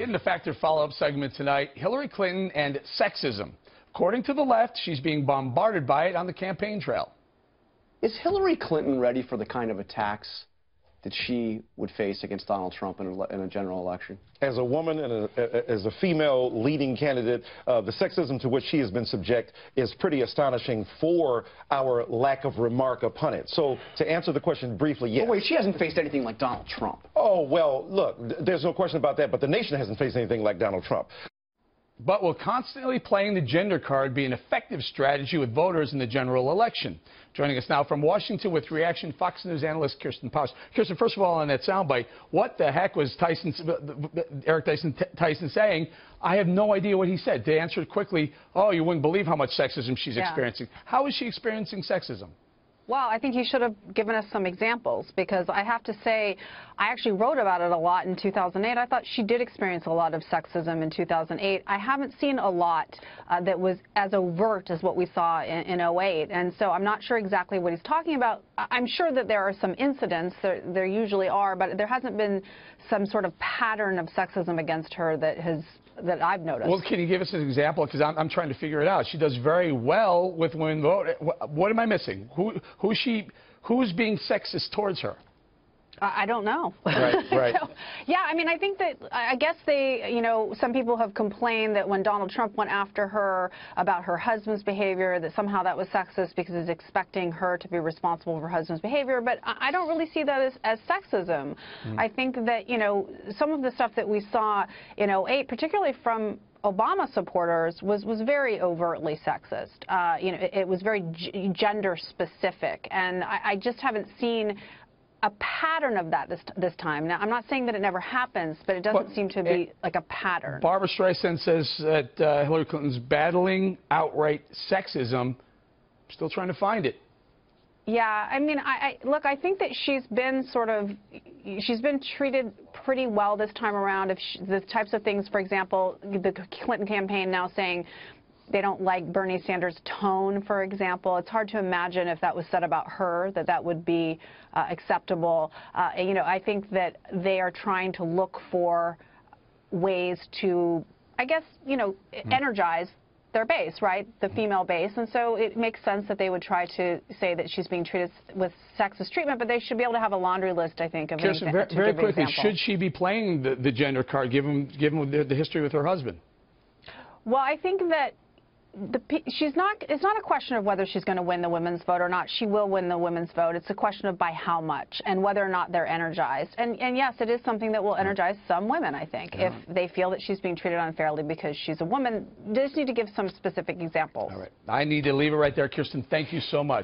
In the Factor follow-up segment tonight, Hillary Clinton and sexism. According to the left, she's being bombarded by it on the campaign trail. Is Hillary Clinton ready for the kind of attacks that she would face against Donald Trump in a general election? As a woman and as a female leading candidate, the sexism to which she has been subject is pretty astonishing for our lack of remark upon it. So to answer the question briefly, yes. But wait, she hasn't faced anything like Donald Trump. Oh, well, look, there's no question about that, but the nation hasn't faced anything like Donald Trump. But will constantly playing the gender card be an effective strategy with voters in the general election? Joining us now from Washington with reaction, Fox News analyst Kirsten Powers. Kirsten, first of all, on that soundbite, what the heck was Eric Tyson saying? I have no idea what he said. To answer it quickly, oh, you wouldn't believe how much sexism she's experiencing. How is she experiencing sexism? Well, I think he should have given us some examples, because I have to say, I actually wrote about it a lot in 2008. I thought she did experience a lot of sexism in 2008. I haven't seen a lot that was as overt as what we saw in 08. And so I'm not sure exactly what he's talking about. I'm sure that there are some incidents, there usually are, but there hasn't been some sort of pattern of sexism against her that I've noticed. Well, can you give us an example? Because I'm trying to figure it out. She does very well with women vote. What am I missing? Who's being sexist towards her? I don't know. Right. So, yeah, I mean, I think that, I guess some people have complained that when Donald Trump went after her about her husband's behavior, that somehow that was sexist because he's expecting her to be responsible for her husband's behavior. But I don't really see that as sexism. I think that, some of the stuff that we saw in 08, particularly from Obama supporters, was very overtly sexist. It was very gender specific, and I just haven't seen a pattern of that this time. Now, I'm not saying that it never happens, but it doesn't seem to be like a pattern. Barbara Streisand says that Hillary Clinton's battling outright sexism. Still trying to find it. Yeah, I mean, look, I think that she's been treated pretty well this time around. If the types of things, for example, the Clinton campaign now saying they don't like Bernie Sanders' tone, for example. It's hard to imagine if that was said about her, that would be acceptable. I think that they are trying to look for ways to, I guess, energize their base, right, the female base. And so it makes sense that they would try to say that she's being treated with sexist treatment, but they should be able to have a laundry list, I think, of Kirsten, very quickly, should she be playing the gender card, given the history with her husband? Well, I think that it's not a question of whether she's going to win the women's vote or not. She will win the women's vote. It's a question of by how much and whether or not they're energized. And yes, it is something that will energize some women, I think, if they feel that she's being treated unfairly because she's a woman. They just need to give some specific examples. All right. I need to leave it right there. Kirsten, thank you so much.